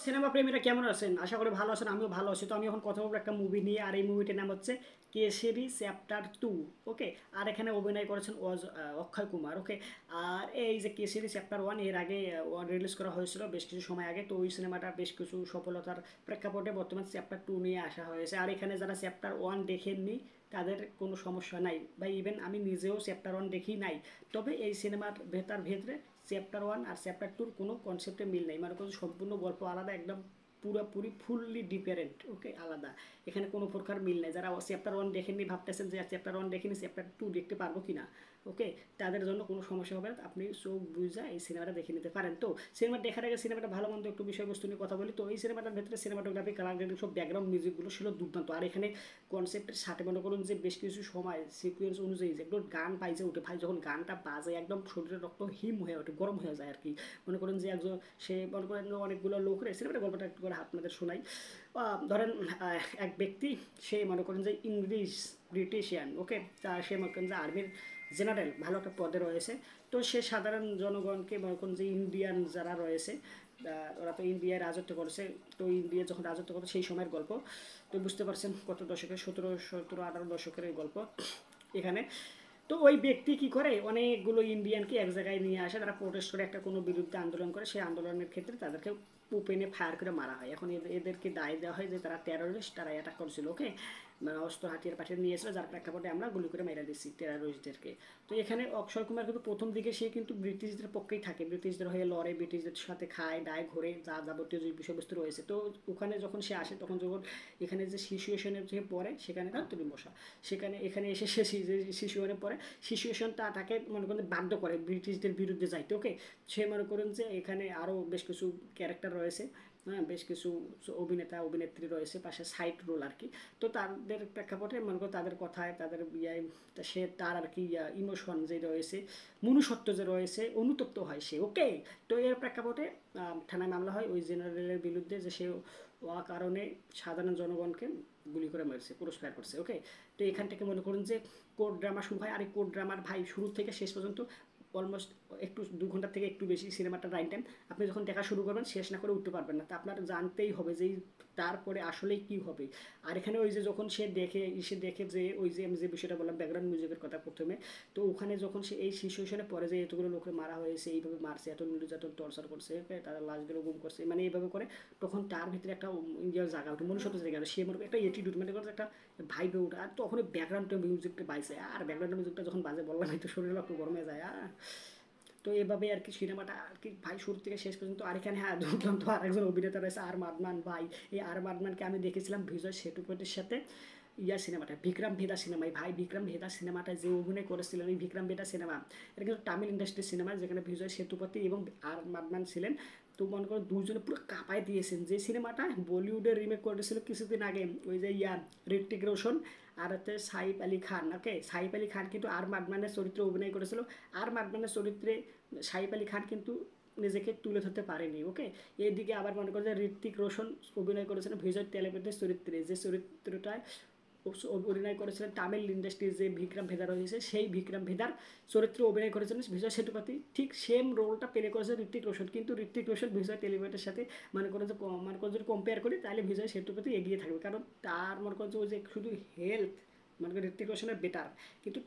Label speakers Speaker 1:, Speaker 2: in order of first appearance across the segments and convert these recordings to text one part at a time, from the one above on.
Speaker 1: Cinema প্রেমীরা কেমন আছেন? আশা করি ভালো আছেন, আমিও ভালো আছি। তো আমি এখন কথা বলবো একটা মুভি নিয়ে, আর এই মুভিটার নাম হচ্ছে কেসরি চ্যাপ্টার 2। ওকে। আর এখানে অভিনয় করেছেন অক্ষয় কুমার। ওকে। আর এই যে কেসরি চ্যাপ্টার 1 এর আগে রিলিজ করা হয়েছিল বেশ কিছু সময় আগে। তো ওই সিনেমাটা বেশ কিছু সফলতার প্রেক্ষাপটে বর্তমান চ্যাপ্টার 2 নিয়ে আসা হয়েছে। আর এখানে যারা চ্যাপ্টার 1 দেখেননি তাদের কোনো সমস্যা নাই, বা ইভেন আমি নিজেও চ্যাপ্টার 1 দেখি নাই। তবে এই সিনেমার ভেতরে চ্যাপ্টার 1 আর চ্যাপ্টার 2 কোনো কনসেপ্টে মিল নেই, মানে কোনো সম্পূর্ণ গল্প আলাদা, একদম পুরোপুরি ফুললি ডিফারেন্ট। ওকে, আলাদা। এখানে কোনো প্রকার মিল নেই। যারা চ্যাপ্টার 1 দেখেননি, ভাবতেছেন যে চ্যাপ্টার 1 দেখেনি চ্যাপ্টার 2 দেখতে পারবো কি না, ওকে, তাদের জন্য কোনো সমস্যা হবে না। আপনি চোখ বুঝে এই সিনেমাটা দেখে নিতে পারেন। তো সিনেমা দেখার আগে সিনেমাটা ভালো মন্দ একটু বিষয়বস্তু নিয়ে কথা বলি। তো এই সিনেমাটার ভেতরে সিনেমাটোগ্রাফি, কালার গ্রেডিং, সব ব্যাকগ্রাউন্ড মিউজিকগুলো ছিল দুর্দান্ত। আর এখানে কনসেপ্টের সাথে মনে করুন যে বেশ কিছু সময় সিকুয়েন্স অনুযায়ী যেগুলো গান পাইছে উঠে, ভাই যখন গানটা বাজে একদম শরীরের রক্ত হিম হয়ে ওঠে, গরম হয়ে যায় আর কি। মনে করেন যে একজন, সে মনে করেন অনেকগুলো লোক রে, সিনেমাটা গল্পটা একটু করে আপনাদের শোনাই। ধরেন এক ব্যক্তি, সে মনে করেন যে ইংলিশ ব্রিটিশিয়ান। ওকে। তা সে মনে করেন যে আর্মির জেনারেল, ভালো একটা পদে রয়েছে। তো সে সাধারণ জনগণকে মনে করেন যে ইন্ডিয়ান যারা রয়েছে, ওরা তো ইন্ডিয়ায় রাজত্ব করেছে। তো ইন্ডিয়া যখন রাজত্ব করতো সেই সময়ের গল্প। তো বুঝতে পারছেন কত দশকের, 17 18 দশকের এই গল্প এখানে। তো ওই ব্যক্তি কি করে, অনেকগুলো ইন্ডিয়ানকে এক জায়গায় নিয়ে আসে, তারা প্রোটেস্ট করে একটা কোনো বিরুদ্ধে আন্দোলন করে। সেই আন্দোলনের ক্ষেত্রে তাদেরকে ওপেনে ফায়ার করে মারা হয়। এখন এদেরকে দায় দেওয়া হয় যে তারা টেরোরিস্ট, তারা অ্যাটাক করছিল। ওকে। মানে অস্ত্র হাতিয়ার পাঠিয়ে নিয়ে এসেছিল, যার প্রেক্ষাপটে আমরা গুলি করে মেরে দিচ্ছি টেরোরিস্টদেরকে। তো এখানে অক্ষয় কুমার কিন্তু প্রথম দিকে সে কিন্তু ব্রিটিশদের পক্ষেই থাকে, ব্রিটিশদের হয়ে লড়ে, ব্রিটিশদের সাথে খায় দায়, ঘোরে, যা যাবতীয় যে বিষয়বস্তু রয়েছে। তো ওখানে যখন সে আসে, তখন যখন এখানে যে সিচুয়েশনের যে পরে, সেখানে তার তুমি বসা, সেখানে এখানে এসে সে সিচুয়েশনে পরে, সিচুয়েশনটা তাকে মনে করেন বাধ্য করে ব্রিটিশদের বিরুদ্ধে যাইতে। ওকে। সে মনে করেন যে এখানে আরও বেশ কিছু ক্যারেক্টার রয়েছে, হ্যাঁ, বেশ কিছু অভিনেতা অভিনেত্রী রয়েছে পাশে, সাইড রোল আর কি। তো তাদের প্রেক্ষাপটে মনে করো তাদের কথায়, তাদের ইয়ে, সে তার আর কি ইমোশন যে রয়েছে, মনুষ্যত্ব যে রয়েছে, অনুতপ্ত হয় সে। ওকে। তো এর প্রেক্ষাপটে থানায় মামলা হয় ওই জেনারেলের বিরুদ্ধে, যে সে কারণে সাধারণ জনগণকে গুলি করে মেরেছে, ক্রস ফায়ার করছে। ওকে। তো এখান থেকে মনে করুন যে কোর্ট ড্রামা শুরু হয়। আর এই কোর্ট ড্রামার ভাই শুরু থেকে শেষ পর্যন্ত অলমোস্ট একটু 2 ঘন্টা থেকে একটু বেশি সিনেমাটা রাইন টাইম। আপনি যখন দেখা শুরু করবেন শেষ না করে উঠতে পারবেন না, তা আপনার জানতেই হবে যে তারপরে আসলেই কি হবে। আর এখানে ওই যে যখন সে দেখে যে ওই যে আমি যে বিষয়টা বললাম ব্যাকগ্রাউন্ড মিউজিকের কথা প্রথমে, তো ওখানে যখন সে এই সিচুয়েশনে পড়ে যে এতগুলো লোকের মারা হয়েছে, এইভাবে মারছে, এত নির্যাতন টর্চার করছে, তাদের লাশগুলো গুম করছে, মানে এইভাবে করে, তখন তার ভিতরে একটা ইন্ডিয়ার জায়গা ওঠে, মনুষ্যত্ব জায়গা ওঠে। সে মনে একটা এটিটিউড, মানে একটা ভাইবে ওঠে। আর তখন ব্যাকগ্রাউন্ড মিউজিকটা বাজছে, আর ব্যাকগ্রাউন্ড মিউজিকটা যখন বাজে বললাম তো শরীরে একটু গরম হয়ে যায়। তো এভাবে আর কি সিনেমাটা আর কি ভাই শুরু থেকে শেষ পর্যন্ত। আর এখানে হ্যাঁ দুর্দান্ত আরেকজন অভিনেতা রয়েছে, আর মাদমান ভাই। এই আর মাদমানকে আমি দেখেছিলাম বিজয় সেতুপতির সাথে সিনেমাটা বিক্রম ভেদা সিনেমায়। ভাই বিক্রম ভেদা সিনেমাটা যে অভিনয় করেছিলেন, এই বিক্রম ভেদা সিনেমা, এটা কিন্তু তামিল ইন্ডাস্ট্রির সিনেমা, যেখানে বিজয় সেতুপতি এবং আর মাদমান ছিলেন। তো মনে করো দুজনে পুরো কাঁপায় দিয়েছেন। যে সিনেমাটা বলিউডে রিমেক করেছিল কিছুদিন আগে, ওই যে ঋত্বিক রোশন আর হচ্ছে সাইফ আলী খান। ওকে। সাইফ আলী খান কিন্তু আর মাদমানের চরিত্রে অভিনয় করেছিল। আর মাদমানের চরিত্রে সাইফ আলী খান কিন্তু নিজেকে তুলে ধরতে পারেনি। ওকে। এদিকে আবার মনে করো যে ঋত্বিক রোশন অভিনয় করেছেন বিজয় তেলাপতির চরিত্রে, যে চরিত্রটায় অভিনয় করেছিলেন তামিল ইন্ডাস্ট্রির যে বিক্রম ভেদা রয়েছে, সেই বিক্রম ভেদার চরিত্রে অভিনয় করেছিলেন বিজয় সেতুপতি। ঠিক সেম রোলটা প্লে করেছে ঋত্বিক রোশন, কিন্তু ঋত্বিক রোশন বিজয় তেলাপতির সাথে মনে করে যে মনে করে যদি কম্পেয়ার করি, তাহলে বিজয় সেতুপতি এগিয়ে থাকবে, কারণ তার মনে করছে ওই যে শুধু হেলথ, মনে করেন ঋত্বিক রোশনের বেটার, কিন্তু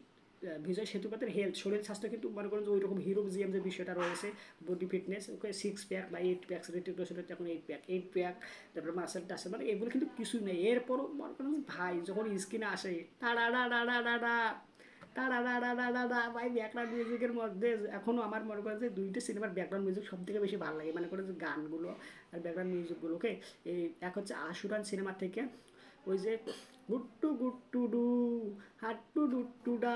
Speaker 1: বিজয় সেতুপতির হেলথ, শরীর স্বাস্থ্য কিন্তু মনে করেন যে ওই রকম হিরোজিয়াম যে বিষয়টা রয়েছে, বডি ফিটনেস। ওকে। 6 প্যাক বা 8 প্যাক, ঋত্বিক রোশনের এখন 8 প্যাক, তারপরে মাসেল টাসেল, মানে এগুলো কিন্তু কিছুই নেই। এরপরও মনে করেন ভাই যখন স্ক্রিনে আসে, টাড়া ডা ডা ডা ডা টাড়া ডা ডা ডা ডা ডা, ভাই ব্যাকগ্রাউন্ড মিউজিকের মধ্যে এখনও আমার মনে করেন যে দুইটা সিনেমার ব্যাকগ্রাউন্ড মিউজিক সব থেকে বেশি ভালো লাগে, মনে করেন যে গানগুলো আর ব্যাকগ্রাউন্ড মিউজিকগুলো। ওকে। এই এক হচ্ছে আশুরান সিনেমা থেকে ওই যে গুট্টু গুট্টু ডু হাট্টু ডুট্টু ডা,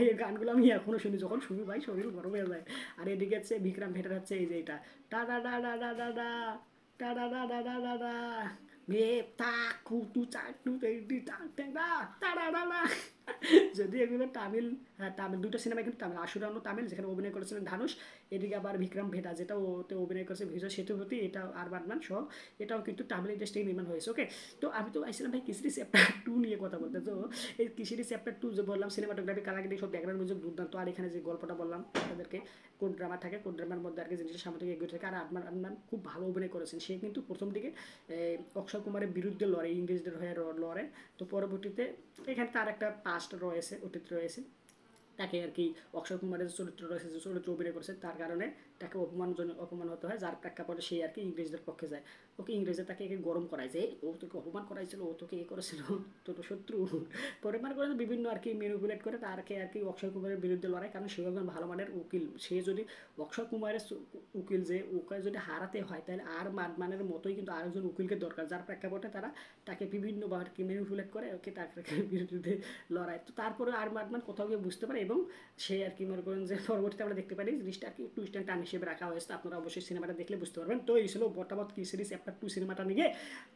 Speaker 1: এই গানগুলো আমি এখনো শুনি, যখন শুনি ভাই শরীর গরম হয়ে যায়। আর এদিকে হচ্ছে বিক্রম ভেটার হচ্ছে এই যে এটা টা ডা ডা ডা ডা ডা ডা টা ডা ডা ডা ডা ডা ডা মে তা কু তু চা টু তে ডি টা তে ডা টা ডা ডা ডা, যদি এগুলো তামিল, হ্যাঁ তামিল দুটো সিনেমা কিন্তু তামিল, আশুরানো তামিল যেখানে অভিনয় করেছিলেন ধানুষ, এদিকে আবার বিক্রম ভেদা যেটা ওতে অভিনয় করেছে বিজয় সেতুপতি, এটা আর বাদমান সহ, এটাও কিন্তু তামিল ইন্ডাস্ট্রি নির্মাণ হয়েছে। ওকে, তো আমি তো আইছিলাম ভাই কিসরি চ্যাপ্টার 2 নিয়ে কথা বলতে। তো এই কিসরি চ্যাপ্টার 2 যে বললাম, সিনেমাটোগ্রাফি কালাগিরি সব ব্যাকগ্রাউন্ড মিউজিক দুর্দান্ত, আর এখানে যে গল্পটা বললাম তাদেরকে কোড ড্রামা থাকে, কোড ড্রামার মধ্যে আর কি জিনিসটা সামনে থেকে এগিয়ে থাকে। আর আদমান আদমান খুব ভালো অভিনয় করেছেন, সে কিন্তু প্রথম দিকে অক্ষয় কুমারের বিরুদ্ধে লড়ে, ইংরেজদের হয়ে লড়ে। তো পরবর্তীতে এখানে তার একটা পাস্ট রয়েছে, অতীত রয়েছে, তাকে আর কি অক্ষয় কুমারের চরিত্র রয়েছে, যে চরিত্র অভিনয় করেছে তার কারণে তাকে অপমান হতে হয়, যার প্রেক্ষাপটে সে আর কি ইংরেজদের পক্ষে যায়। ওকে, ইংরেজরা তাকে একে গরম করায় যে ও তোকে অপমান করাইছিল, ও তোকে এ করেছিল, তো তো শত্রু। পরে মানে করে বিভিন্ন আর কি ম্যানিপুলেট করে তারকে আর কি অক্ষয় কুমারের বিরুদ্ধে লড়াই, কারণ সে একজন ভালো মানের উকিল। সে যদি অক্ষয় কুমারের উকিল যে ওকে যদি হারাতে হয়, তাহলে আর মানের মতোই কিন্তু আরেকজন উকিলকে দরকার, যার প্রেক্ষাপটে তারা তাকে বিভিন্নভাবে আর কি ম্যানিপুলেট করে ওকে তাকে বিরুদ্ধে লড়াই। তো তারপরে আর মাদমান কোথাও গিয়ে বুঝতে পারে, এবং সে আর কি মনে করেন যে পরবর্তীতে আমরা দেখতে পারি জিনিসটা আর কি টুইস্ট অ্যান্ড টার্ন হিসেবে রাখা হয়েছে। আপনারা অবশ্যই সিনেমাটা দেখলে বুঝতে পারবেন। তো এই ছিল বর্তমান কি সিরিজ চ্যাপ্টার 2 সিনেমাটা নিয়ে।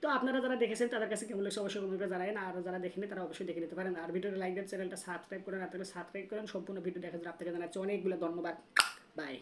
Speaker 1: তো আপনারা যারা দেখেছেন তাদের কাছে কেমন লাগছে অবশ্যই কমেন্ট করে জানাবেন, আর যারা দেখেনি তারা অবশ্যই দেখে নিতে পারেন। আর ভিডিওটা লাইক দেন, চ্যানেলটা সাবস্ক্রাইব করেন, আপনারা সাবস্ক্রাইব করেন। সম্পূর্ণ ভিডিও দেখার জন্য আপনাকে জানাচ্ছি অনেকগুলো ধন্যবাদ। বাই।